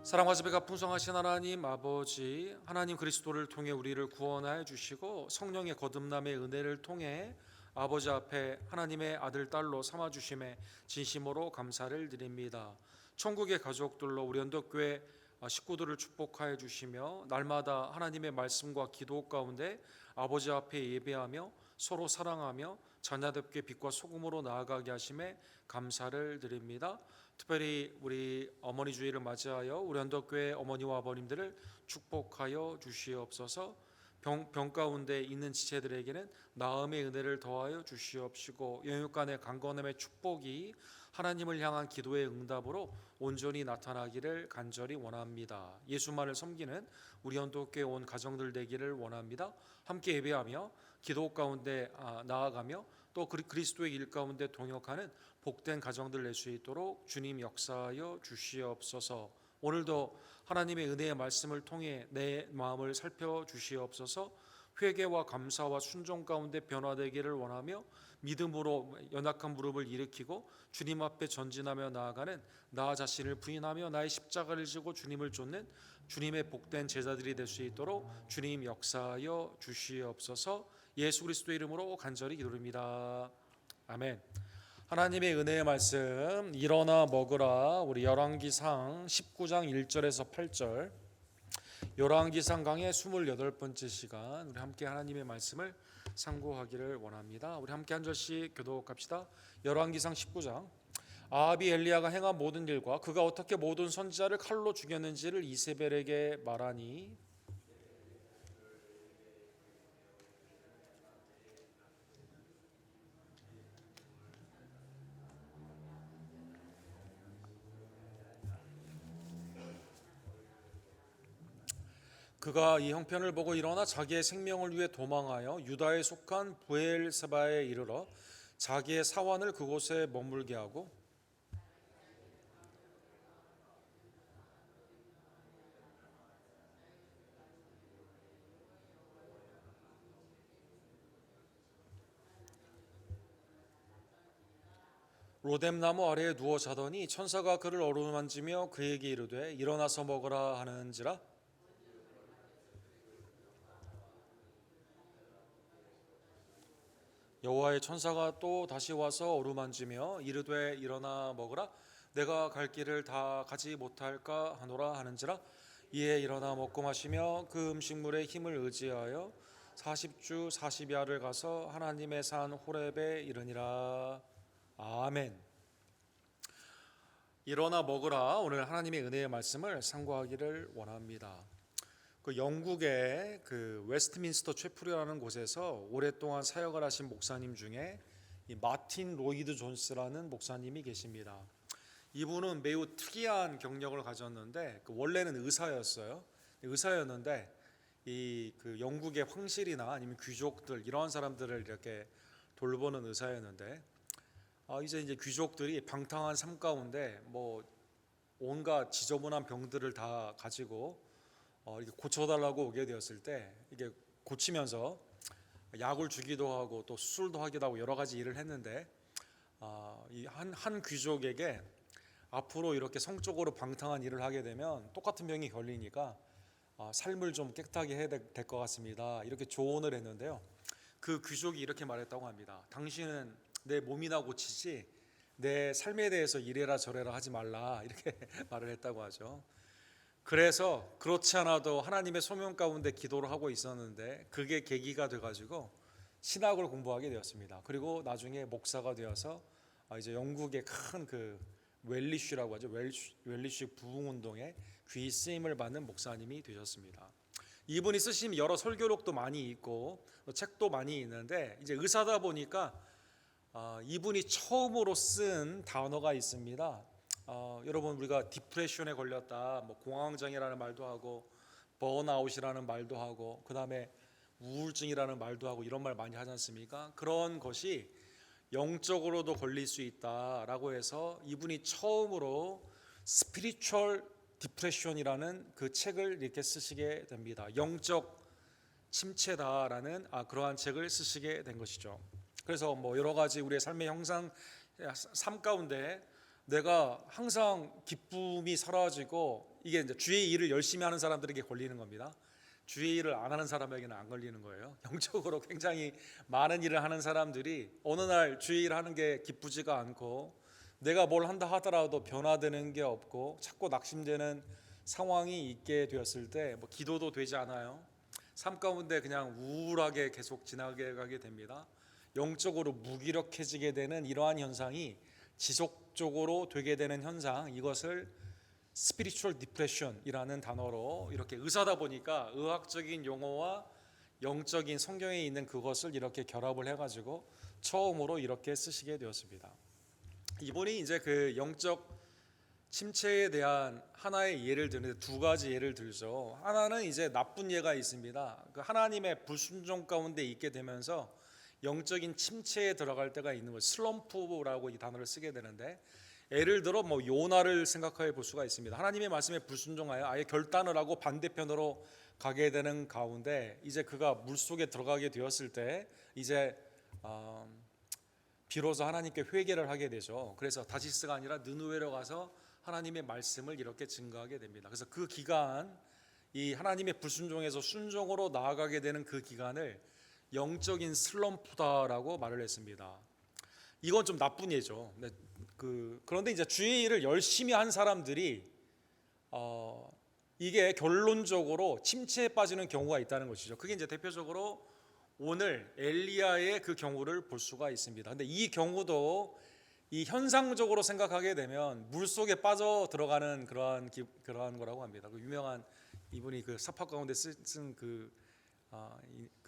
사랑과 자비가 풍성하신 하나님 아버지, 하나님 그리스도를 통해 우리를 구원하여 주시고 성령의 거듭남의 은혜를 통해 아버지 앞에 하나님의 아들 딸로 삼아 주심에 진심으로 감사를 드립니다. 천국의 가족들로 우리 언덕교회 식구들을 축복하여 주시며 날마다 하나님의 말씀과 기도 가운데 아버지 앞에 예배하며 서로 사랑하며 자녀답게 빛과 소금으로 나아가게 하심에 감사를 드립니다. 특별히 우리 어머니 주일을 맞이하여 우리 언덕교회 어머니와 아버님들을 축복하여 주시옵소서. 병 가운데 있는 지체들에게는 나음의 은혜를 더하여 주시옵시고 영육간의 강건함의 축복이 하나님을 향한 기도의 응답으로 온전히 나타나기를 간절히 원합니다. 예수만을 섬기는 우리 언덕교회 온 가정들 되기를 원합니다. 함께 예배하며 기도 가운데 나아가며 또 그리스도의 일 가운데 동역하는 복된 가정들 낼 수 있도록 주님 역사하여 주시옵소서. 오늘도 하나님의 은혜의 말씀을 통해 내 마음을 살펴주시옵소서. 회개와 감사와 순종 가운데 변화되기를 원하며 믿음으로 연약한 무릎을 일으키고 주님 앞에 전진하며 나아가는 나 자신을 부인하며 나의 십자가를 지고 주님을 쫓는 주님의 복된 제자들이 될 수 있도록 주님 역사하여 주시옵소서. 예수 그리스도의 이름으로 간절히 기도드립니다. 아멘. 하나님의 은혜의 말씀 일어나 먹으라. 우리 열왕기상 19장 1절에서 8절, 열왕기상 강의 28번째 시간, 우리 함께 하나님의 말씀을 상고하기를 원합니다. 우리 함께 한 절씩 교독합시다. 열왕기상 19장. 아합이 엘리야가 행한 모든 일과 그가 어떻게 모든 선지자를 칼로 죽였는지를 이세벨에게 말하니 그가 이 형편을 보고 일어나 자기의 생명을 위해 도망하여 유다에 속한 브엘세바에 이르러 자기의 사환을 그곳에 머물게 하고 로뎀나무 아래에 누워 자더니 천사가 그를 어루만지며 그에게 이르되 일어나서 먹으라 하는지라. 여호와의 천사가 또 다시 와서 어루만지며 이르되 일어나 먹으라. 내가 갈 길을 다 가지 못할까 하노라 하는지라. 이에 일어나 먹고 마시며 그 음식물의 힘을 의지하여 40주 40야를 가서 하나님의 산 호렙에 이르니라. 아멘. 일어나 먹으라. 오늘 하나님의 은혜의 말씀을 상고하기를 원합니다. 그 영국의 그 웨스트민스터 채플이라는 곳에서 오랫동안 사역을 하신 목사님 중에 이 마틴 로이드 존스라는 목사님이 계십니다. 이분은 매우 특이한 경력을 가졌는데 원래는 의사였는데 이 그 영국의 황실이나 아니면 귀족들 이러한 사람들을 이렇게 돌보는 의사였는데 이제 귀족들이 방탕한 삶 가운데 뭐 온갖 지저분한 병들을 다 가지고 이렇게 고쳐달라고 오게 되었을 때 이게 고치면서 약을 주기도 하고 또 수술도 하기도 하고 여러 가지 일을 했는데 이 한 귀족에게 앞으로 이렇게 성적으로 방탕한 일을 하게 되면 똑같은 병이 걸리니까 삶을 좀 깨끗하게 해야 될 것 같습니다. 이렇게 조언을 했는데요. 그 귀족이 이렇게 말했다고 합니다. 당신은 내 몸이나 고치지 내 삶에 대해서 이래라 저래라 하지 말라, 이렇게 말을 했다고 하죠. 그래서 그렇지 않아도 하나님의 소명 가운데 기도를 하고 있었는데 그게 계기가 돼가지고 신학을 공부하게 되었습니다. 그리고 나중에 목사가 되어서 이제 영국의 큰 그 웰리쉬라고 하죠. 웰리쉬 부흥운동에 귀 쓰임을 받는 목사님이 되셨습니다. 이분이 쓰신 여러 설교록도 많이 있고 책도 많이 있는데 이제 의사다 보니까 이분이 처음으로 쓴 단어가 있습니다. 여러분, 우리가 디프레션에 걸렸다, 뭐 공황장애라는 말도 하고 번아웃이라는 말도 하고 그 다음에 우울증이라는 말도 하고 이런 말 많이 하지 않습니까? 그런 것이 영적으로도 걸릴 수 있다라고 해서 이분이 처음으로 스피리추얼 디프레션이라는 그 책을 이렇게 쓰시게 됩니다. 영적 침체다라는 그러한 책을 쓰시게 된 것이죠. 그래서 뭐 여러 가지 우리의 삶의 삶 가운데 내가 항상 기쁨이 사라지고, 이게 이제 주의 일을 열심히 하는 사람들에게 걸리는 겁니다. 주의 일을 안 하는 사람에게는 안 걸리는 거예요. 영적으로 굉장히 많은 일을 하는 사람들이 어느 날 주의 일을 하는 게 기쁘지가 않고, 내가 뭘 한다 하더라도 변화되는 게 없고 자꾸 낙심되는 상황이 있게 되었을 때 뭐 기도도 되지 않아요. 삶 가운데 그냥 우울하게 계속 지나게 가게 됩니다. 영적으로 무기력해지게 되는 이러한 현상이 지속적으로 되게 되는 현상, 이것을 스피리추얼 디프레션이라는 단어로 이렇게 의사다 보니까 의학적인 용어와 영적인 성경에 있는 그것을 이렇게 결합을 해가지고 처음으로 이렇게 쓰시게 되었습니다. 이분이 이제 그 영적 침체에 대한 하나의 예를 드는데 두 가지 예를 들죠. 하나는 이제 나쁜 예가 있습니다. 그 하나님의 불순종 가운데 있게 되면서 영적인 침체에 들어갈 때가 있는 거예요. 슬럼프라고 이 단어를 쓰게 되는데, 예를 들어 뭐 요나를 생각해 볼 수가 있습니다. 하나님의 말씀에 불순종하여 아예 결단을 하고 반대편으로 가게 되는 가운데, 이제 그가 물속에 들어가게 되었을 때 이제 비로소 하나님께 회개를 하게 되죠. 그래서 다시스가 아니라 느느웨로 가서 하나님의 말씀을 이렇게 증거하게 됩니다. 그래서 그 기간, 이 하나님의 불순종에서 순종으로 나아가게 되는 그 기간을 영적인 슬럼프다라고 말을 했습니다. 이건 좀 나쁜 예죠. 그런데 이제 주의 일을 열심히 한 사람들이 이게 결론적으로 침체에 빠지는 경우가 있다는 것이죠. 그게 이제 대표적으로 오늘 엘리야의 그 경우를 볼 수가 있습니다. 근데 이 경우도 이 현상적으로 생각하게 되면 물 속에 빠져 들어가는 그러한 거라고 합니다. 그 유명한 이분이 그 사파 가운데 쓴 그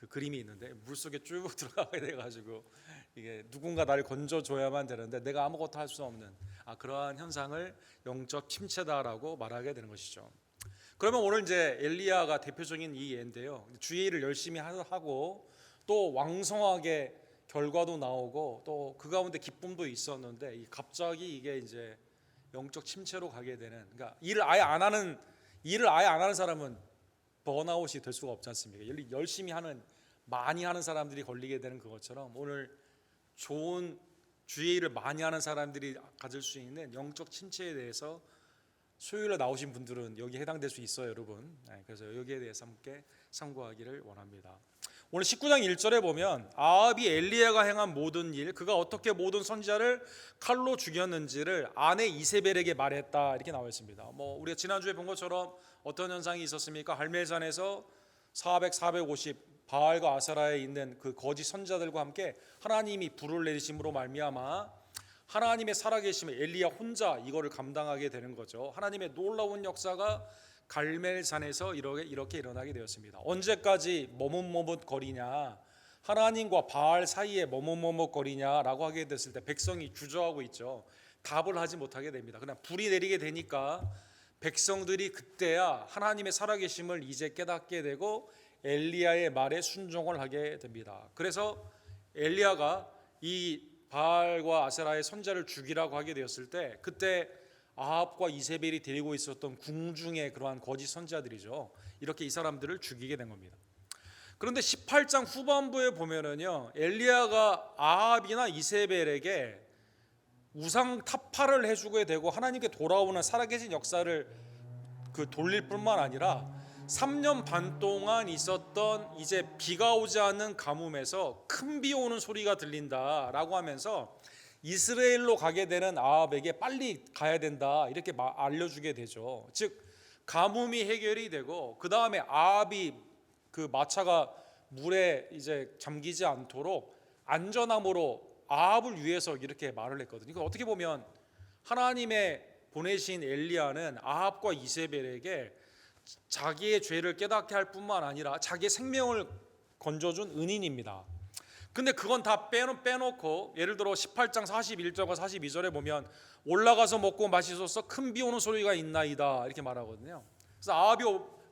그림이 있는데, 물 속에 쭉 들어가게 돼가지고 이게 누군가 나를 건져줘야만 되는데 내가 아무것도 할 수 없는 그러한 현상을 영적 침체다라고 말하게 되는 것이죠. 그러면 오늘 이제 엘리야가 대표적인 이 예인데요. 주의 일을 열심히 하고 또 왕성하게 결과도 나오고 또 그 가운데 기쁨도 있었는데, 갑자기 이게 이제 영적 침체로 가게 되는, 그러니까 일을 아예 안 하는 사람은 번아웃이 될 수가 없지 않습니까? 열심히 하는, 많이 하는 사람들이 걸리게 되는 그것처럼 오늘 좋은 주의 일을 많이 하는 사람들이 가질 수 있는 영적 침체에 대해서 수요일에 나오신 분들은 여기 해당될 수 있어요, 여러분. 그래서 여기에 대해서 함께 참고하기를 원합니다. 오늘 19장 1절에 보면 아합이 엘리야가 행한 모든 일, 그가 어떻게 모든 선지자를 칼로 죽였는지를 아내 이세벨에게 말했다, 이렇게 나와 있습니다. 뭐 우리가 지난주에 본 것처럼 어떤 현상이 있었습니까? 갈멜산에서 450 바알과 아세라에 있는 그 거짓 선지자들과 함께 하나님이 불을 내리심으로 말미암아 하나님의 살아계심에 엘리야 혼자 이거를 감당하게 되는 거죠. 하나님의 놀라운 역사가 갈멜산에서 이렇게 일어나게 되었습니다. 언제까지 머뭇머뭇거리냐, 하나님과 바알 사이에 머뭇머뭇거리냐라고 하게 됐을 때 백성이 주저하고 있죠. 답을 하지 못하게 됩니다. 그냥 불이 내리게 되니까 백성들이 그때야 하나님의 살아계심을 이제 깨닫게 되고 엘리야의 말에 순종을 하게 됩니다. 그래서 엘리야가 이 바알과 아세라의 선자를 죽이라고 하게 되었을 때, 그때 아합과 이세벨이 데리고 있었던 궁중의 그러한 거짓 선지자들이죠. 이렇게 이 사람들을 죽이게 된 겁니다. 그런데 18장 후반부에 보면은요, 엘리야가 아합이나 이세벨에게 우상 타파를 해주게 되고 하나님께 돌아오는 살아계신 역사를 돌릴 뿐만 아니라 3년 반 동안 있었던 이제 비가 오지 않는 가뭄에서 큰 비 오는 소리가 들린다라고 하면서 이스라엘로 가게 되는 아합에게 빨리 가야 된다, 이렇게 알려주게 되죠. 즉 가뭄이 해결이 되고 그 다음에 아합이 그 마차가 물에 이제 잠기지 않도록 안전함으로 아합을 위해서 이렇게 말을 했거든요. 그러니까 어떻게 보면 하나님의 보내신 엘리야는 아합과 이세벨에게 자기의 죄를 깨닫게 할 뿐만 아니라 자기의 생명을 건져준 은인입니다. 근데 그건 다 빼놓고 예를 들어 18장 41절과 42절에 보면 올라가서 먹고 마시소서 큰 비 오는 소리가 있나이다, 이렇게 말하거든요. 그래서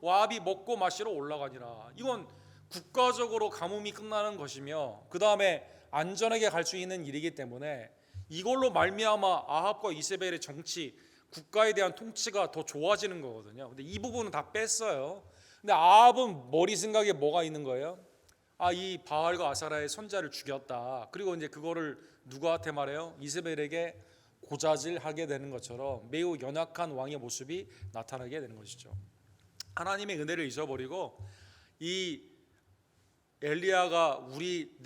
아합이 먹고 마시러 올라가니라. 이건 국가적으로 가뭄이 끝나는 것이며 그 다음에 안전하게 갈 수 있는 일이기 때문에 이걸로 말미암아 아합과 이세벨의 정치, 국가에 대한 통치가 더 좋아지는 거거든요. 근데 이 부분은 다 뺐어요. 근데 아합은 머리 생각에 뭐가 있는 거예요? 이 바알과 아사라의 선자를 죽였다. 그리고 이제 그거를 누구한테 말해요? 이세벨에게 고자질하게 되는 것처럼 매우 연약한 왕의 모습이 나타나게 되는 것이죠. 하나님의 은혜를 잊어버리고 이 엘리야가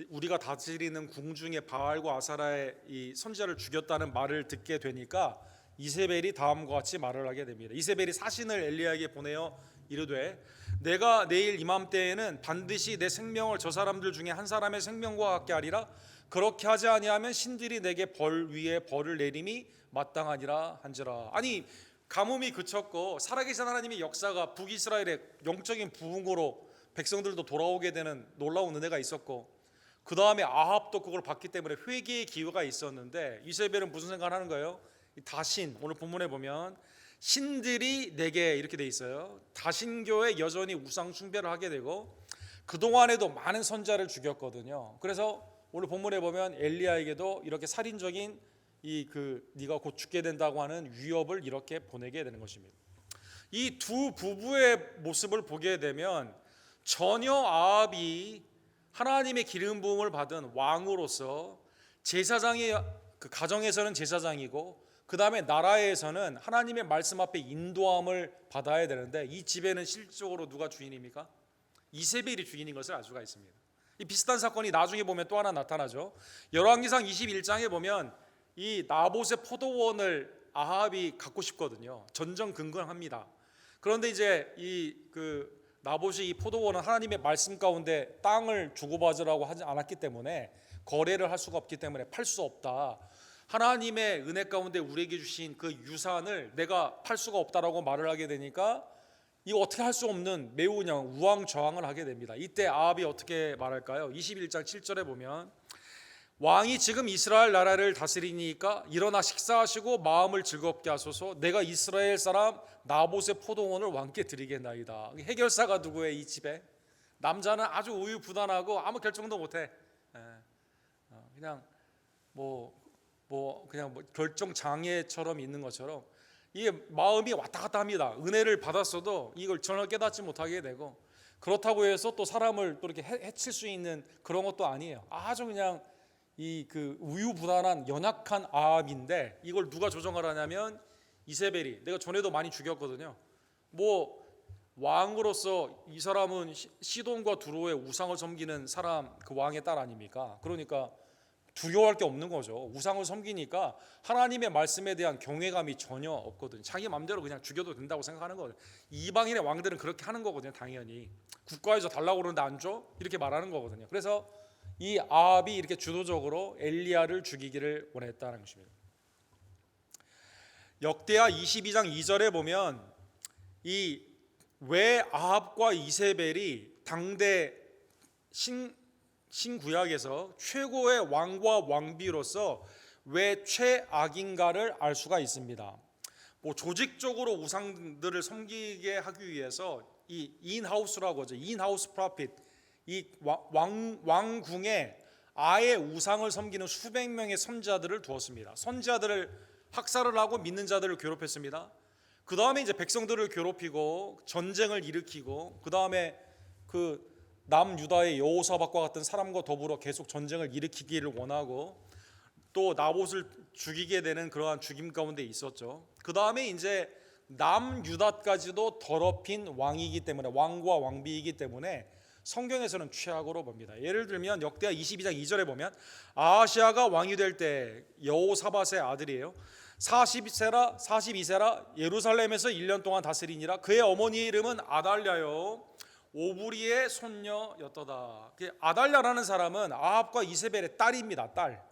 우리가 다스리는 궁중의 바알과 아사라의 이 선지자를 죽였다는 말을 듣게 되니까 이세벨이 다음과 같이 말을 하게 됩니다. 이세벨이 사신을 엘리야에게 보내어 이르되 내가 내일 이맘때에는 반드시 내 생명을 저 사람들 중에 한 사람의 생명과 같게 하리라. 그렇게 하지 아니하면 신들이 내게 벌 위에 벌을 내림이 마땅하니라 한지라. 아니 가뭄이 그쳤고 살아계신 하나님의 역사가 북이스라엘의 영적인 부흥으로 백성들도 돌아오게 되는 놀라운 은혜가 있었고, 그 다음에 아합도 그걸 봤기 때문에 회개의 기회가 있었는데 이세벨은 무슨 생각을 하는 거예요? 다신, 오늘 본문에 보면 신들이 내게 이렇게 돼 있어요. 다신교에 여전히 우상 숭배를 하게 되고 그동안에도 많은 선지자를 죽였거든요. 그래서 오늘 본문에 보면 엘리야에게도 이렇게 살인적인 네가 곧 죽게 된다고 하는 위협을 이렇게 보내게 되는 것입니다. 이 두 부부의 모습을 보게 되면 전혀 아합이 하나님의 기름 부음을 받은 왕으로서 제사장의 그 가정에서는 제사장이고 그 다음에 나라에서는 하나님의 말씀 앞에 인도함을 받아야 되는데 이 집에는 실질적으로 누가 주인입니까? 이세벨이 주인인 것을 알 수가 있습니다. 이 비슷한 사건이 나중에 보면 또 하나 나타나죠. 열왕기상 21장에 보면 이 나봇의 포도원을 아합이 갖고 싶거든요. 전전긍긍합니다. 그런데 이제 나봇이 이 포도원은 하나님의 말씀 가운데 땅을 주고받으라고 하지 않았기 때문에 거래를 할 수가 없기 때문에 팔 수 없다. 하나님의 은혜 가운데 우리에게 주신 그 유산을 내가 팔 수가 없다라고 말을 하게 되니까 이거 어떻게 할 수 없는 매우 그냥 우왕좌왕을 하게 됩니다. 이때 아합이 어떻게 말할까요? 21장 7절에 보면 왕이 지금 이스라엘 나라를 다스리니까 일어나 식사하시고 마음을 즐겁게 하소서. 내가 이스라엘 사람 나봇의 포도원을 왕께 드리겠나이다. 해결사가 누구예요? 이 집에 남자는 아주 우유부단하고 아무 결정도 못해. 그냥 그냥 결정 장애처럼 있는 것처럼 이게 마음이 왔다 갔다 합니다. 은혜를 받았어도 이걸 전혀 깨닫지 못하게 되고, 그렇다고 해서 또 사람을 또 이렇게 해칠 수 있는 그런 것도 아니에요. 아주 그냥 우유부단한 연약한 아합인데 이걸 누가 조정을 하냐면 이세벨이. 내가 전에도 많이 죽였거든요. 왕으로서 이 사람은 시돈과 두로의 우상을 섬기는 사람, 그 왕의 딸 아닙니까? 그러니까 두려워할 게 없는 거죠. 우상을 섬기니까 하나님의 말씀에 대한 경외감이 전혀 없거든요. 자기 마음대로 그냥 죽여도 된다고 생각하는 거예요. 이방인의 왕들은 그렇게 하는 거거든요. 당연히 국가에서 달라고 그러는데 안 줘? 이렇게 말하는 거거든요. 그래서 이 아합이 이렇게 주도적으로 엘리야를 죽이기를 원했다는 것입니다. 역대하 22장 2절에 보면 왜 아합과 이세벨이 당대 신구약에서 최고의 왕과 왕비로서 왜 최악인가를 알 수가 있습니다. 조직적으로 우상들을 섬기게 하기 위해서 이 인하우스라고 하죠. 인하우스 프로핏, 이 왕궁에 아예 우상을 섬기는 수백 명의 선지자들을 두었습니다. 선지자들을 학살을 하고 믿는 자들을 괴롭혔습니다. 그 다음에 이제 백성들을 괴롭히고 전쟁을 일으키고, 그 다음에 남유다의 여호사밧과 같은 사람과 더불어 계속 전쟁을 일으키기를 원하고 또 나봇을 죽이게 되는 그러한 죽임 가운데 있었죠. 그 다음에 이제 남유다까지도 더럽힌 왕이기 때문에, 왕과 왕비이기 때문에 성경에서는 최악으로 봅니다. 예를 들면 역대하 22장 2절에 보면 아하시아가 왕이 될 때 여호사밧의 아들이에요. 42세라 예루살렘에서 1년 동안 다스리니라. 그의 어머니의 이름은 아달랴요 오브리의 손녀였더다. 아달랴라는 사람은 아합과 이세벨의 딸입니다. 딸.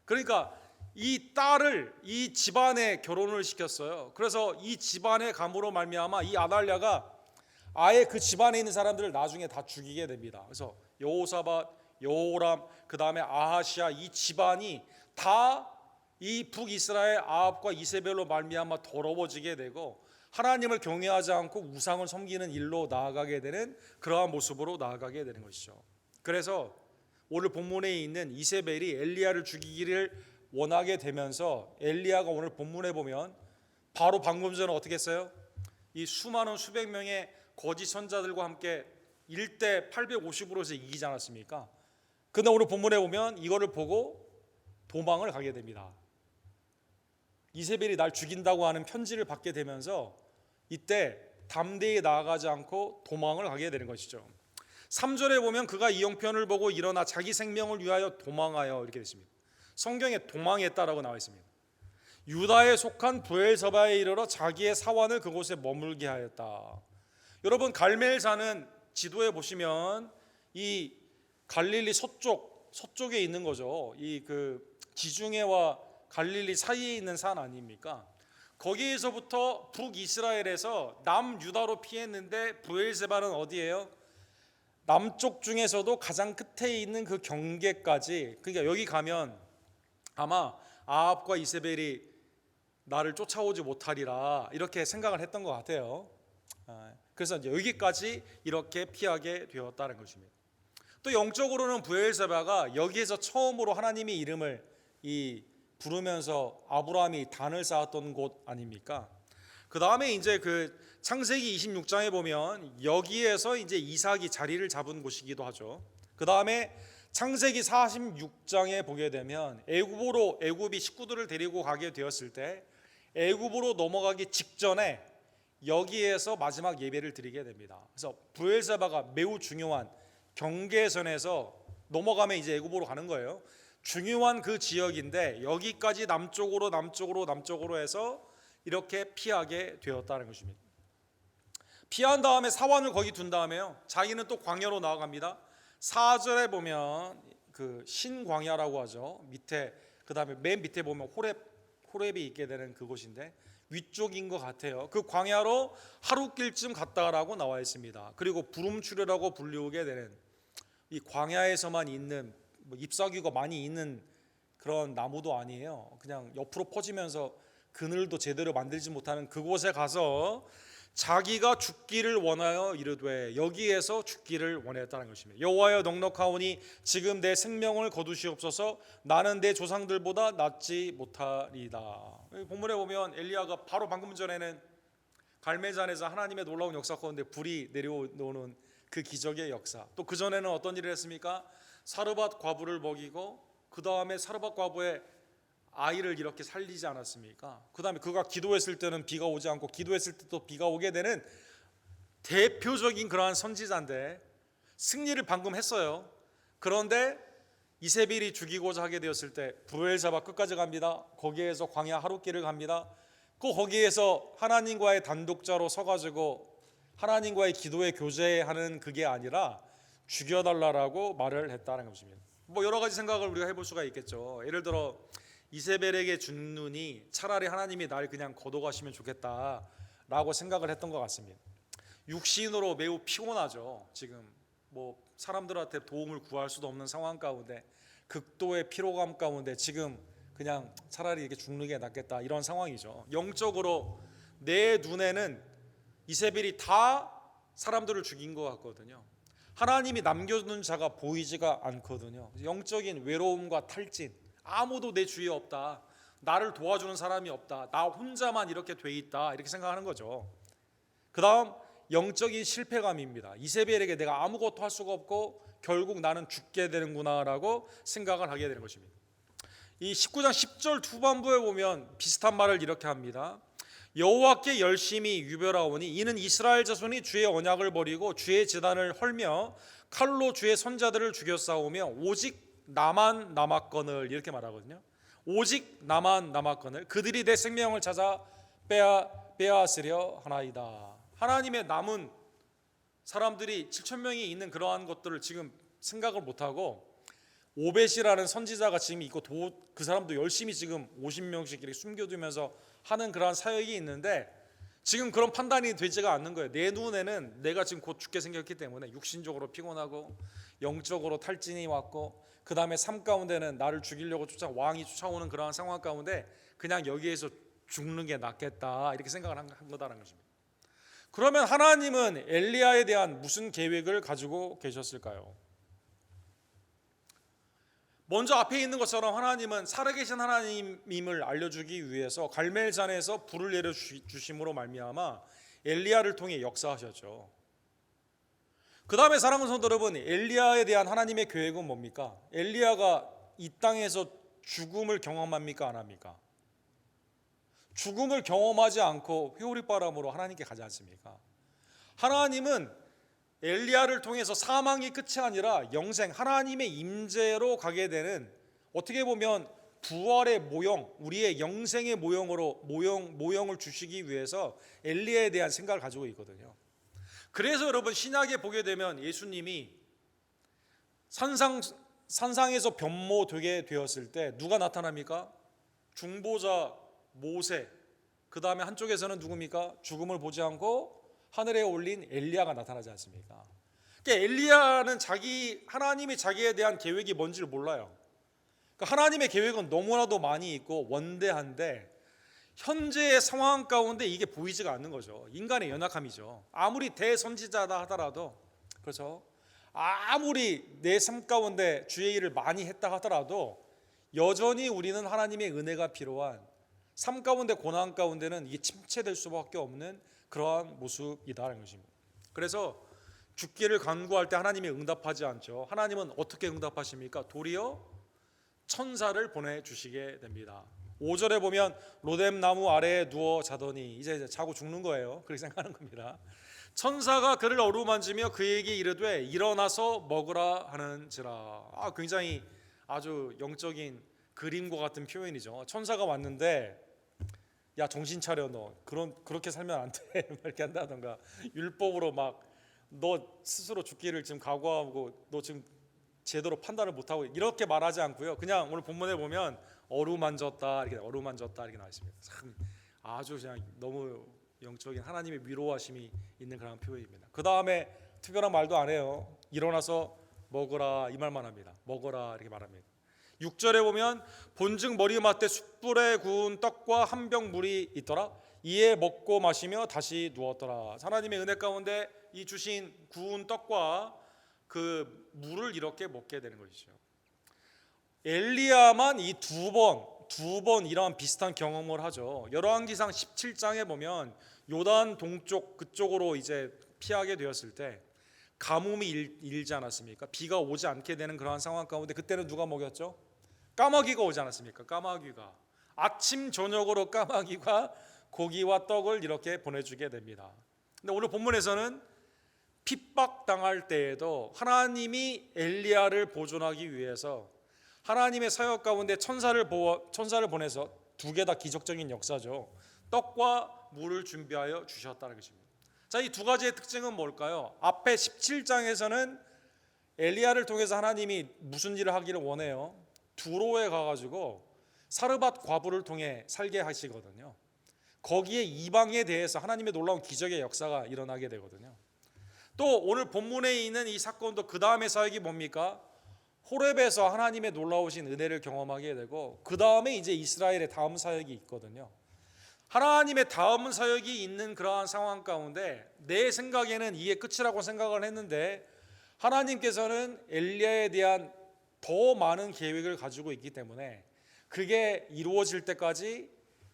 그러니까 이 딸을 이 집안에 결혼을 시켰어요. 그래서 이 집안의 감으로 말미암아 이 아달랴가 아예 그 집안에 있는 사람들을 나중에 다 죽이게 됩니다. 그래서 여호사밧, 여호람, 그 다음에 아하시아, 이 집안이 다 이 북이스라엘 아합과 이세벨로 말미암아 더러워지게 되고 하나님을 경외하지 않고 우상을 섬기는 일로 나아가게 되는 그러한 모습으로 나아가게 되는 것이죠. 그래서 오늘 본문에 있는 이세벨이 엘리야를 죽이기를 원하게 되면서 엘리야가 오늘 본문에 보면 바로 방금 전에 어떻게 했어요? 이 수많은 수백 명의 거짓 선자들과 함께 1대 850으로 해서 이기지 않았습니까? 근데 오늘 본문에 보면 이거를 보고 도망을 가게 됩니다. 이세벨이 날 죽인다고 하는 편지를 받게 되면서 이때 담대히 나아가지 않고 도망을 가게 되는 것이죠. 3절에 보면 그가 이 형편을 보고 일어나 자기 생명을 위하여 도망하여 이렇게 되십니다. 성경에 도망했다라고 나와 있습니다. 유다에 속한 브엘세바에 이르러 자기의 사환을 그곳에 머물게 하였다. 여러분, 갈멜산은 지도에 보시면 이 갈릴리 서쪽에 있는 거죠. 이 지중해와 갈릴리 사이에 있는 산 아닙니까? 거기에서부터 북이스라엘에서 남유다로 피했는데 브엘세바는 어디예요? 남쪽 중에서도 가장 끝에 있는 그 경계까지. 그러니까 여기 가면 아마 아합과 이세벨이 나를 쫓아오지 못하리라 이렇게 생각을 했던 것 같아요. 그래서 이제 여기까지 이렇게 피하게 되었다는 것입니다. 또 영적으로는 브엘세바가 여기에서 처음으로 하나님의 이름을 부르면서 아브라함이 단을 쌓았던 곳 아닙니까? 그 다음에 이제 창세기 26장에 보면 여기에서 이제 이삭이 자리를 잡은 곳이기도 하죠. 그 다음에 창세기 46장에 보게 되면 애굽이 식구들을 데리고 가게 되었을 때 애굽으로 넘어가기 직전에 여기에서 마지막 예배를 드리게 됩니다. 그래서 브엘세바가 매우 중요한 경계선에서 넘어가면 이제 애굽으로 가는 거예요. 중요한 그 지역인데 여기까지 남쪽으로 해서 이렇게 피하게 되었다는 것입니다. 피한 다음에 사환을 거기 둔 다음에요, 자기는 또 광야로 나아갑니다. 4절에 보면 신광야라고 하죠. 그 다음에 맨 밑에 보면 호렙이 있게 되는 그곳인데 위쪽인 것 같아요. 그 광야로 하루길쯤 갔다라고 나와 있습니다. 그리고 부름추려라고 불리우게 되는 이 광야에서만 있는 잎사귀가 많이 있는 그런 나무도 아니에요. 그냥 옆으로 퍼지면서 그늘도 제대로 만들지 못하는 그곳에 가서 자기가 죽기를 원하여 이르되 여기에서 죽기를 원했다는 것입니다. 여호와여 넉넉하오니 지금 내 생명을 거두시옵소서. 나는 내 조상들보다 낫지 못하리다. 본문에 보면 엘리야가 바로 방금 전에는 갈멜산에서 하나님의 놀라운 역사 가운데 불이 내려오는 그 기적의 역사, 또 그 전에는 어떤 일을 했습니까? 사르밧 과부를 먹이고 그 다음에 사르밧 과부의 아이를 이렇게 살리지 않았습니까? 그 다음에 그가 기도했을 때는 비가 오지 않고 기도했을 때 또 비가 오게 되는 대표적인 그러한 선지자인데 승리를 방금 했어요. 그런데 이세벨이 죽이고자 하게 되었을 때 브엘세바 끝까지 갑니다. 거기에서 광야 하루길을 갑니다. 거기에서 하나님과의 단독자로 서가지고 하나님과의 기도의 교제하는 그게 아니라 죽여달라고 말을 했다는 것입니다. 여러 가지 생각을 우리가 해볼 수가 있겠죠. 예를 들어 이세벨에게 준 눈이 차라리 하나님이 날 그냥 거둬가시면 좋겠다라고 생각을 했던 것 같습니다. 육신으로 매우 피곤하죠. 지금 사람들한테 도움을 구할 수도 없는 상황 가운데 극도의 피로감 가운데 지금 그냥 차라리 이렇게 죽는 게 낫겠다 이런 상황이죠. 영적으로 내 눈에는 이세벨이 다 사람들을 죽인 것 같거든요. 하나님이 남겨둔 자가 보이지가 않거든요. 영적인 외로움과 탈진, 아무도 내 주위에 없다, 나를 도와주는 사람이 없다, 나 혼자만 이렇게 돼 있다 이렇게 생각하는 거죠. 그 다음 영적인 실패감입니다. 이세벨에게 내가 아무것도 할 수가 없고 결국 나는 죽게 되는구나라고 생각을 하게 되는 것입니다. 이 19장 10절 후반부에 보면 비슷한 말을 이렇게 합니다. 여호와께 열심히 유별하오니 이는 이스라엘 자손이 주의 언약을 버리고 주의 제단을 헐며 칼로 주의 선자들을 죽였사오며 오직 나만 남았거늘 이렇게 말하거든요. 오직 나만 남았거늘 그들이 내 생명을 찾아 빼앗으려 하나이다. 하나님의 남은 사람들이 7,000명이 있는 그러한 것들을 지금 생각을 못하고 오벳이라는 선지자가 지금 있고 그 사람도 열심히 지금 50명씩 이렇게 숨겨두면서 하는 그러한 사역이 있는데 지금 그런 판단이 되지가 않는 거예요. 내 눈에는 내가 지금 곧 죽게 생겼기 때문에 육신적으로 피곤하고 영적으로 탈진이 왔고 그 다음에 삶 가운데는 나를 죽이려고 왕이 쫓아오는 그러한 상황 가운데 그냥 여기에서 죽는 게 낫겠다 이렇게 생각을 한 거다라는 것입니다. 그러면 하나님은 엘리야에 대한 무슨 계획을 가지고 계셨을까요? 먼저 앞에 있는 것처럼 하나님은 살아계신 하나님임을 알려주기 위해서 갈멜산에서 불을 내려주심으로 말미암아 엘리야를 통해 역사하셨죠. 그 다음에 사랑하는 성도 여러분, 엘리야에 대한 하나님의 계획은 뭡니까? 엘리야가 이 땅에서 죽음을 경험합니까? 안 합니까? 죽음을 경험하지 않고 회오리바람으로 하나님께 가지 않습니까? 하나님은 엘리야를 통해서 사망이 끝이 아니라 영생, 하나님의 임재로 가게 되는, 어떻게 보면 부활의 모형, 우리의 영생의 모형을 주시기 위해서 엘리야에 대한 생각을 가지고 있거든요. 그래서 여러분, 신약에 보게 되면 예수님이 산상에서 변모되게 되었을 때 누가 나타납니까? 중보자 모세, 그 다음에 한쪽에서는 누굽니까? 죽음을 보지 않고 하늘에 올린 엘리야가 나타나지 않습니까? 그러니까 엘리야는 하나님이 자기에 대한 계획이 뭔지를 몰라요. 그러니까 하나님의 계획은 너무나도 많이 있고 원대한데 현재의 상황 가운데 이게 보이지가 않는 거죠. 인간의 연약함이죠. 아무리 대선지자다 하더라도, 그렇죠? 아무리 내 삶 가운데 주의 일을 많이 했다 하더라도 여전히 우리는 하나님의 은혜가 필요한, 삶 가운데 고난 가운데는 이게 침체될 수밖에 없는 그러한 모습이다라는 것입니다. 그래서 죽기를 간구할 때 하나님이 응답하지 않죠. 하나님은 어떻게 응답하십니까? 도리어 천사를 보내주시게 됩니다. 5절에 보면 로뎀 나무 아래에 누워 자더니, 이제 자고 죽는 거예요. 그렇게 생각하는 겁니다. 천사가 그를 어루만지며 그에게 이르되 일어나서 먹으라 하는지라. 굉장히 아주 영적인 그림과 같은 표현이죠. 천사가 왔는데 야, 정신 차려, 너 그렇게 살면 안 돼 이렇게 한다던가, 율법으로 막 너 스스로 죽기를 지금 각오하고 너 지금 제대로 판단을 못하고, 이렇게 말하지 않고요, 그냥 오늘 본문에 보면 어루만졌다 이렇게 나와 있습니다. 참 아주 그냥 너무 영적인 하나님의 위로하심이 있는 그런 표현입니다. 그 다음에 특별한 말도 안 해요. 일어나서 먹으라 이 말만 합니다. 먹어라 이렇게 말합니다. 6절에 보면 본즉 머리맡에 숯불에 구운 떡과 한 병 물이 있더라. 이에 먹고 마시며 다시 누웠더라. 하나님의 은혜 가운데 이 주신 구운 떡과 그 물을 이렇게 먹게 되는 것이죠. 엘리야만 이 두 번 이러한 비슷한 경험을 하죠. 열왕기상 17장에 보면 요단 동쪽 그쪽으로 이제 피하게 되었을 때 가뭄이 일지 않았습니까? 비가 오지 않게 되는 그러한 상황 가운데 그때는 누가 먹였죠? 까마귀가 오지 않았습니까? 까마귀가 아침 저녁으로 까마귀가 고기와 떡을 이렇게 보내주게 됩니다. 근데 오늘 본문에서는 핍박당할 때에도 하나님이 엘리야를 보존하기 위해서 하나님의 사역 가운데 천사를 보내서 두 개 다 기적적인 역사죠. 떡과 물을 준비하여 주셨다는 것입니다. 자, 이 두 가지의 특징은 뭘까요? 앞에 17장에서는 엘리야를 통해서 하나님이 무슨 일을 하기를 원해요? 두로에 가가지고 사르밧 과부를 통해 살게 하시거든요. 거기에 이방에 대해서 하나님의 놀라운 기적의 역사가 일어나게 되거든요. 또 오늘 본문에 있는 이 사건도 그 다음의 사역이 뭡니까? 호렙에서 하나님의 놀라우신 은혜를 경험하게 되고, 그 다음에 이제 이스라엘의 다음 사역이 있거든요. 하나님의 다음 사역이 있는 그러한 상황 가운데 내 생각에는 이게 끝이라고 생각을 했는데 하나님께서는 엘리야에 대한 더 많은 계획을 가지고 있기 때문에 그게 이루어질 때까지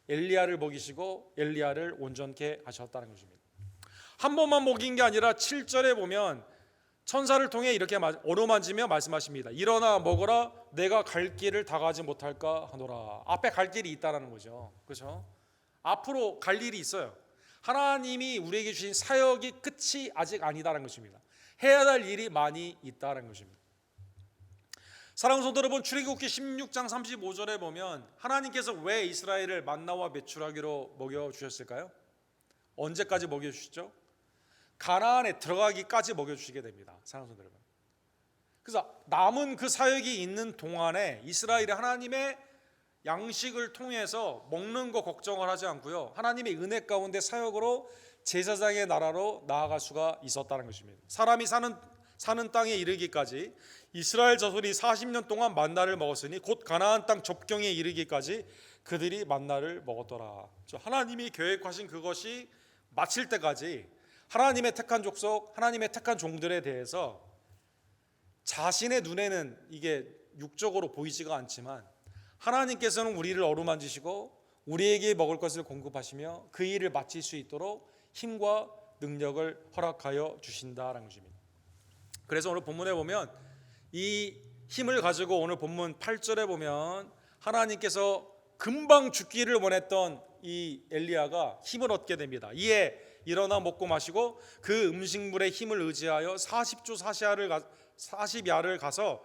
엘리야를 먹이시고 엘리야를 온전케 하셨다는 것입니다. 한 번만 먹인 게 아니라 7절에 보면 천사를 통해 이렇게 어루만지며 말씀하십니다. 일어나 먹어라, 내가 갈 길을 다 가지 못할까 하노라. 앞에 갈 길이 있다는 거죠. 그렇죠? 앞으로 갈 일이 있어요. 하나님이 우리에게 주신 사역이 끝이 아직 아니다라는 것입니다. 해야 할 일이 많이 있다라는 것입니다. 사랑하는 성도 여러분, 출애굽기 16장 35절에 보면 하나님께서 왜 이스라엘을 만나와 메추라기로 먹여주셨을까요? 언제까지 먹여주시죠? 가나안에 들어가기까지 먹여주시게 됩니다. 사랑하는 성도 여러분, 그래서 남은 그 사역이 있는 동안에 이스라엘이 하나님의 양식을 통해서 먹는 거 걱정을 하지 않고요, 하나님의 은혜 가운데 사역으로 제사장의 나라로 나아갈 수가 있었다는 것입니다. 사람이 사는 땅에 이르기까지 이스라엘 자손이 40년 동안 만나를 먹었으니 곧 가나안 땅 접경에 이르기까지 그들이 만나를 먹었더라. 하나님이 계획하신 그것이 마칠 때까지 하나님의 택한 족속, 하나님의 택한 종들에 대해서 자신의 눈에는 이게 육적으로 보이지가 않지만 하나님께서는 우리를 어루만지시고 우리에게 먹을 것을 공급하시며 그 일을 마칠 수 있도록 힘과 능력을 허락하여 주신다라는 것입니다. 그래서 오늘 본문에 보면 이 힘을 가지고 오늘 본문 8절에 보면 하나님께서 금방 죽기를 원했던 이 엘리야가 힘을 얻게 됩니다. 이에 일어나 먹고 마시고 그 음식물의 힘을 의지하여 40주 40야를 가서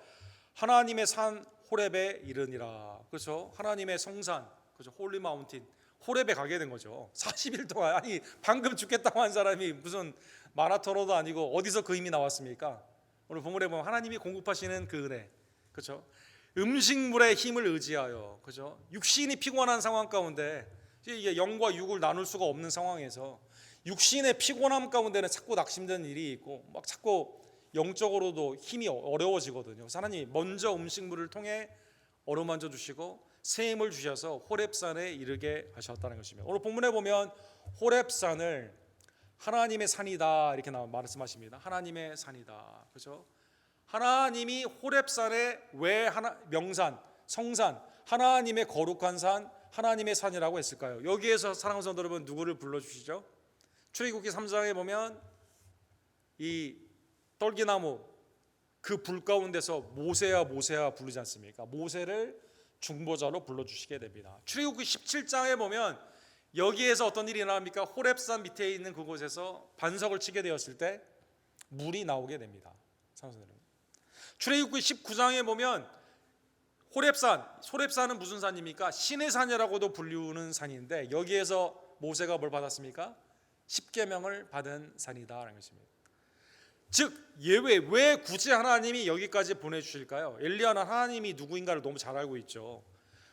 하나님의 산 호렙에 이르니라. 그렇죠? 하나님의 성산, 그렇죠? 홀리 마운틴 호렙에 가게 된 거죠. 40일 동안, 아니 방금 죽겠다고 한 사람이 무슨 마라토너도 아니고 어디서 그 힘이 나왔습니까? 오늘 본문에 보면 하나님이 공급하시는 그 은혜, 그렇죠? 음식물의 힘을 의지하여, 그렇죠? 육신이 피곤한 상황 가운데 이게 영과 육을 나눌 수가 없는 상황에서 육신의 피곤함 가운데는 자꾸 낙심되는 일이 있고 막 자꾸 영적으로도 힘이 어려워지거든요. 그래서 하나님이 먼저 음식물을 통해 어루만져 주시고 새 힘을 주셔서 호렙산에 이르게 하셨다는 것입니다. 오늘 본문에 보면 호렙산을 하나님의 산이다 이렇게 말씀하십니다. 하나님의 산이다, 그렇죠? 하나님이 호렙산에 왜 명산, 성산, 하나님의 거룩한 산, 하나님의 산이라고 했을까요? 여기에서 사랑하는 성도 여러분 누구를 불러주시죠? 출애굽기 3장에 보면 이 떨기나무 그 불 가운데서 모세야 모세야 부르지 않습니까? 모세를 중보자로 불러주시게 됩니다. 출애굽기 17장에 보면 여기에서 어떤 일이 일어납니까? 호렙산 밑에 있는 그곳에서 반석을 치게 되었을 때 물이 나오게 됩니다. 출애굽기 19장에 보면 호렙산은 무슨 산입니까? 신의 산이라고도 불리우는 산인데 여기에서 모세가 뭘 받았습니까? 십계명을 받은 산이다라는 것입니다. 즉 예외, 왜 굳이 하나님이 여기까지 보내주실까요? 엘리야는 하나님이 누구인가를 너무 잘 알고 있죠.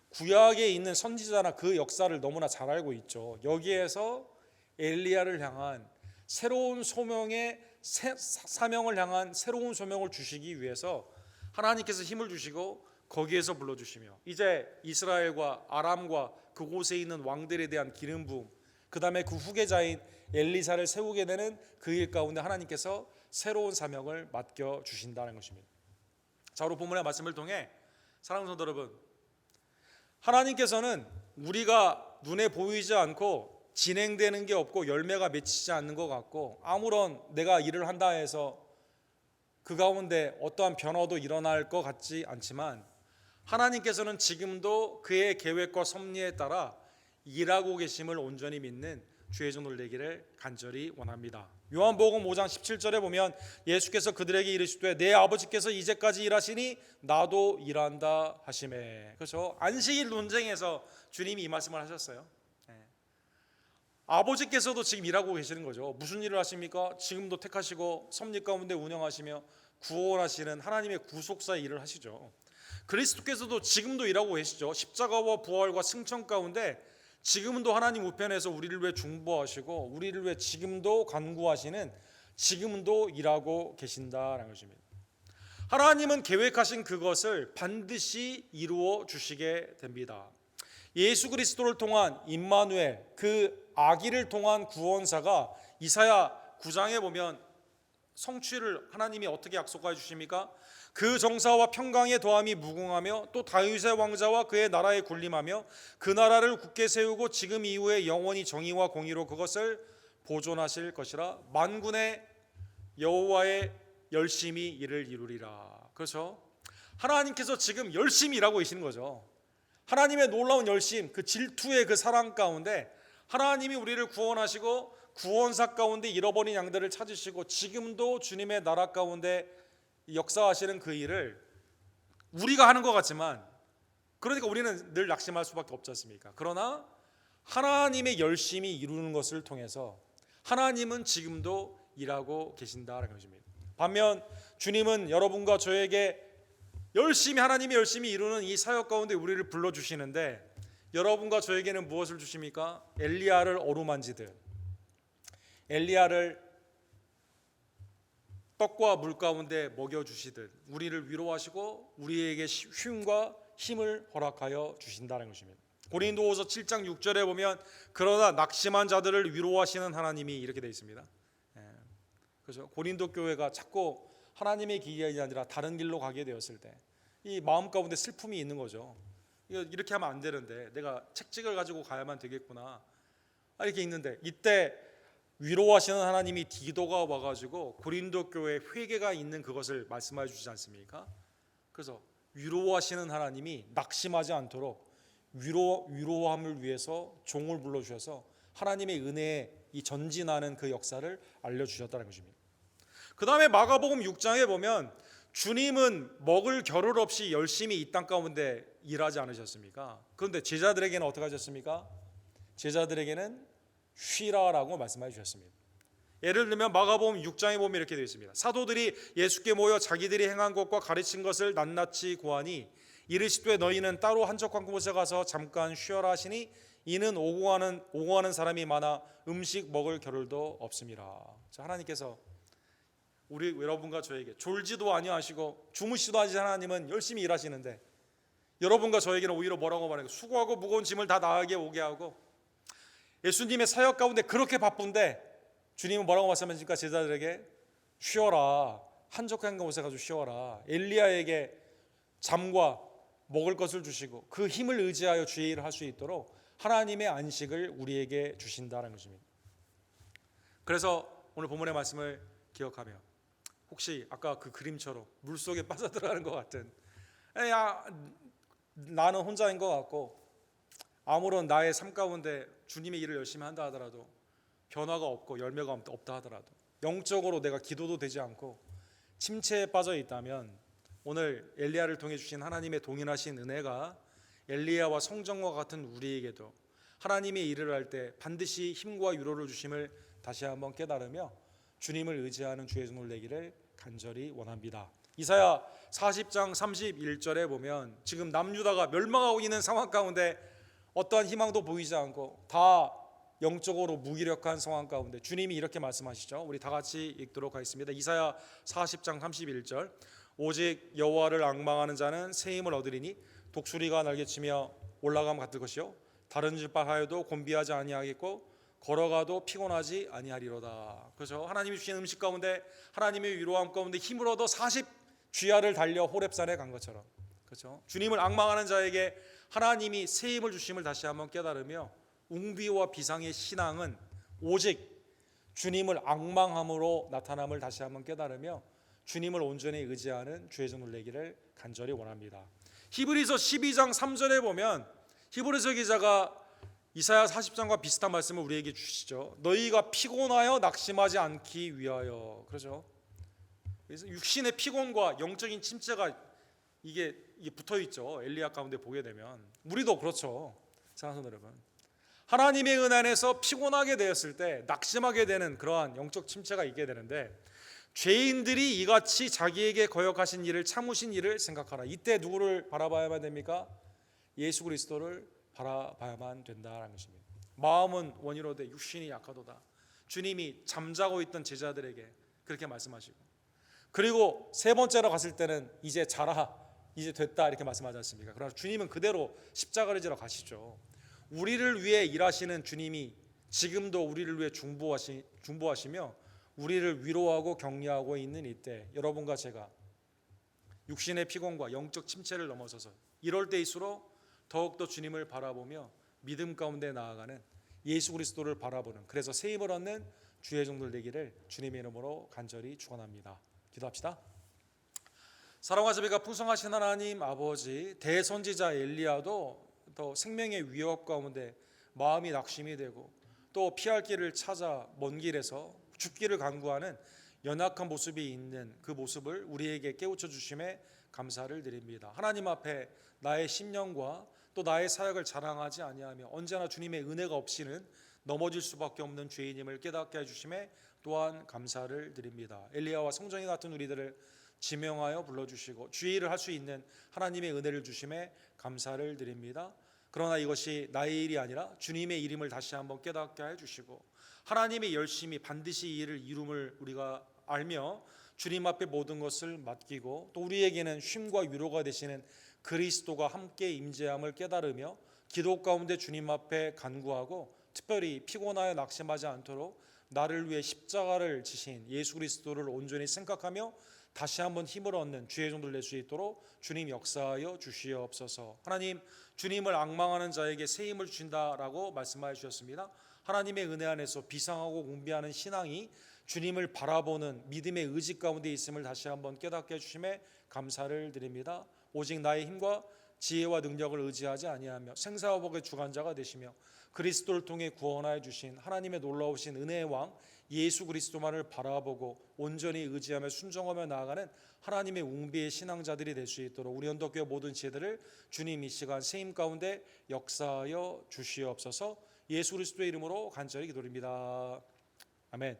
구약에 있는 선지자나 그 역사를 너무나 잘 알고 있죠. 여기에서 엘리야를 향한 새로운 소명의 사명을 향한 새로운 소명을 주시기 위해서 하나님께서 힘을 주시고 거기에서 불러주시며 이제 이스라엘과 아람과 그곳에 있는 왕들에 대한 기름 부음, 그 다음에 그 후계자인 엘리사를 세우게 되는 그 일 가운데 하나님께서 새로운 사명을 맡겨주신다는 것입니다. 자, 오늘 본문의 말씀을 통해 사랑하는 성도 여러분, 하나님께서는 우리가 눈에 보이지 않고 진행되는 게 없고 열매가 맺히지 않는 것 같고 아무런 내가 일을 한다 해서 그 가운데 어떠한 변화도 일어날 것 같지 않지만 하나님께서는 지금도 그의 계획과 섭리에 따라 일하고 계심을 온전히 믿는 주의 종들 되기를 간절히 원합니다. 요한복음 5장 17절에 보면 예수께서 그들에게 이르시되 내 아버지께서 이제까지 일하시니 나도 일한다 하시매. 그렇죠? 안식일 논쟁에서 주님이 이 말씀을 하셨어요. 아버지께서도 지금 일하고 계시는 거죠. 무슨 일을 하십니까? 지금도 택하시고 섭리 가운데 운영하시며 구원하시는 하나님의 구속사의 일을 하시죠. 그리스도께서도 지금도 일하고 계시죠. 십자가와 부활과 승천 가운데 지금도 하나님 우편에서 우리를 위해 중보하시고 우리를 위해 지금도 간구하시는, 지금도 일하고 계신다라는 것입니다. 하나님은 계획하신 그것을 반드시 이루어 주시게 됩니다. 예수 그리스도를 통한 임마누엘, 그 아기를 통한 구원사가 이사야 9장에 보면 성취를 하나님이 어떻게 약속해 주십니까? 그 정사와 평강의 도함이 무궁하며 또 다윗의 왕자와 그의 나라에 군림하며 그 나라를 굳게 세우고 지금 이후에 영원히 정의와 공의로 그것을 보존하실 것이라. 만군의 여호와의 열심히 이를 이루리라. 그렇죠? 하나님께서 지금 열심히 일하고 계시는 거죠. 하나님의 놀라운 열심, 그 질투의 그 사랑 가운데 하나님이 우리를 구원하시고 구원사 가운데 잃어버린 양들을 찾으시고 지금도 주님의 나라 가운데 역사하시는 그 일을 우리가 하는 것 같지만, 그러니까 우리는 늘 낙심할 수밖에 없지 않습니까? 그러나 하나님의 열심히 이루는 것을 통해서 하나님은 지금도 일하고 계신다는 것입니다. 반면 주님은 여러분과 저에게 열심히, 하나님이 열심히 이루는 이 사역 가운데 우리를 불러주시는데 여러분과 저에게는 무엇을 주십니까? 엘리야를 어루만지듯, 엘리야를 떡과 물 가운데 먹여주시듯 우리를 위로하시고 우리에게 쉼과 힘을 허락하여 주신다는 것입니다. 고린도후서 7장 6절에 보면 그러나 낙심한 자들을 위로하시는 하나님이, 이렇게 되어 있습니다. 그래서 고린도 교회가 자꾸 하나님의 길이 아니라 다른 길로 가게 되었을 때 이 마음 가운데 슬픔이 있는 거죠. 이렇게 하면 안 되는데 내가 책찍을 가지고 가야만 되겠구나, 이렇게 있는데 이때 위로하시는 하나님이 디도가 와가지고 고린도 교회에 회개가 있는 그것을 말씀해 주시지 않습니까? 그래서 위로하시는 하나님이 낙심하지 않도록 위로함을 위해서 종을 불러주셔서 하나님의 은혜의 이 전진하는 그 역사를 알려주셨다는 것입니다. 그 다음에 마가복음 6장에 보면 주님은 먹을 겨를 없이 열심히 이 땅 가운데 일하지 않으셨습니까? 그런데 제자들에게는 어떻게 하셨습니까? 제자들에게는 쉬라라고 말씀해 주셨습니다. 예를 들면 마가복음 6장에 보면 이렇게 되어 있습니다. 사도들이 예수께 모여 자기들이 행한 것과 가르친 것을 낱낱이 고하니 이르시되 너희는 따로 한적한 곳에 가서 잠깐 쉬어라 하시니 이는 오고 가는 사람이 많아 음식 먹을 겨를도 없습니다. 자, 하나님께서 우리 여러분과 저에게 졸지도 아니하시고 주무시도 하지 하나님은 열심히 일하시는데 여러분과 저에게는 오히려 뭐라고 말해요? 수고하고 무거운 짐을 다 나에게 오게 하고 예수님의 사역 가운데 그렇게 바쁜데 주님은 뭐라고 말씀하십니까? 제자들에게 쉬어라. 한적한 곳에 가서 쉬어라. 엘리야에게 잠과 먹을 것을 주시고 그 힘을 의지하여 주의 일을 할 수 있도록 하나님의 안식을 우리에게 주신다는 것입니다. 그래서 오늘 본문의 말씀을 기억하며 혹시 아까 그 그림처럼 물속에 빠져들어가는 것 같은 야 나는 혼자인 것 같고 아무런 나의 삶 가운데 주님의 일을 열심히 한다 하더라도 변화가 없고 열매가 없다 하더라도 영적으로 내가 기도도 되지 않고 침체에 빠져 있다면 오늘 엘리야를 통해 주신 하나님의 동일하신 은혜가 엘리야와 성전과 같은 우리에게도 하나님의 일을 할 때 반드시 힘과 위로를 주심을 다시 한번 깨달으며 주님을 의지하는 주의 손을 내기를 간절히 원합니다. 이사야 40장 31절에 보면 지금 남유다가 멸망하고 있는 상황 가운데 어떠한 희망도 보이지 않고 다 영적으로 무기력한 상황 가운데 주님이 이렇게 말씀하시죠. 우리 다 같이 읽도록 하겠습니다. 이사야 40장 31절 오직 여호와를 앙망하는 자는 새 힘을 얻으리니 독수리가 날개치며 올라감 같을 것이요 다른 질발하여도 곤비하지 아니하겠고 걸어가도 피곤하지 아니하리로다. 그렇죠? 하나님이 주신 음식 가운데 하나님의 위로함 가운데 힘을 얻어 40주야를 달려 호렙산에 간 것처럼 그렇죠? 주님을 앙망하는 자에게 하나님이 새 힘을 주심을 다시 한번 깨달으며 웅비와 비상의 신앙은 오직 주님을 앙망함으로 나타남을 다시 한번 깨달으며 주님을 온전히 의지하는 주의 손을 내기를 간절히 원합니다. 히브리서 12장 3절에 보면 히브리서 기자가 이사야 40장과 비슷한 말씀을 우리에게 주시죠. 너희가 피곤하여 낙심하지 않기 위하여. 그렇죠? 그래서 육신의 피곤과 영적인 침체가 이게 붙어 있죠. 엘리야 가운데 보게 되면 우리도 그렇죠. 사랑하는 여러분, 하나님의 은혜 안에서 피곤하게 되었을 때 낙심하게 되는 그러한 영적 침체가 있게 되는데 죄인들이 이같이 자기에게 거역하신 일을 참으신 일을 생각하라. 이때 누구를 바라봐야만 됩니까? 예수 그리스도를 바라봐야만 된다는 것입니다. 마음은 원이로되 육신이 약하도다. 주님이 잠자고 있던 제자들에게 그렇게 말씀하시고 그리고 세 번째로 갔을 때는 이제 자라 이제 됐다 이렇게 말씀하지 않습니까? 그러나 주님은 그대로 십자가를 지러 가시죠. 우리를 위해 일하시는 주님이 지금도 우리를 위해 중보하시며 우리를 위로하고 격려하고 있는 이때 여러분과 제가 육신의 피곤과 영적 침체를 넘어서서 이럴 때일수록 더욱더 주님을 바라보며 믿음 가운데 나아가는 예수 그리스도를 바라보는 그래서 새 힘을 얻는 주의 종들 되기를 주님의 이름으로 간절히 축원합니다. 기도합시다. 사랑과 자비가 풍성하신 하나님 아버지, 대선지자 엘리야도 또 생명의 위협 가운데 마음이 낙심이 되고 또 피할 길을 찾아 먼 길에서 죽기를 간구하는 연약한 모습이 있는 그 모습을 우리에게 깨우쳐 주심에 감사를 드립니다. 하나님 앞에 나의 심령과 또 나의 사역을 자랑하지 아니하며 언제나 주님의 은혜가 없이는 넘어질 수밖에 없는 죄인임을 깨닫게 해주심에 또한 감사를 드립니다. 엘리야와 성정이 같은 우리들을 지명하여 불러주시고 주의 일을 할 수 있는 하나님의 은혜를 주심에 감사를 드립니다. 그러나 이것이 나의 일이 아니라 주님의 일임을 다시 한번 깨닫게 해주시고 하나님의 열심히 반드시 이 일을 이룸을 우리가 알며 주님 앞에 모든 것을 맡기고 또 우리에게는 쉼과 위로가 되시는 그리스도가 함께 임재함을 깨달으며 기도 가운데 주님 앞에 간구하고 특별히 피곤하여 낙심하지 않도록 나를 위해 십자가를 지신 예수 그리스도를 온전히 생각하며 다시 한번 힘을 얻는 주의 종들 될 수 있도록 주님 역사하여 주시옵소서. 하나님, 주님을 앙망하는 자에게 새 힘을 주신다라고 말씀하여 주셨습니다. 하나님의 은혜 안에서 비상하고 공비하는 신앙이 주님을 바라보는 믿음의 의지 가운데 있음을 다시 한번 깨닫게 해주심에 감사를 드립니다. 오직 나의 힘과 지혜와 능력을 의지하지 아니하며 생사와 복의 주관자가 되시며 그리스도를 통해 구원하여 주신 하나님의 놀라우신 은혜의 왕 예수 그리스도만을 바라보고 온전히 의지하며 순종하며 나아가는 하나님의 웅비의 신앙자들이 될 수 있도록 우리 언덕교회 모든 지혜들을 주님 이 시간 세임 가운데 역사하여 주시옵소서. 예수 그리스도의 이름으로 간절히 기도드립니다. 아멘.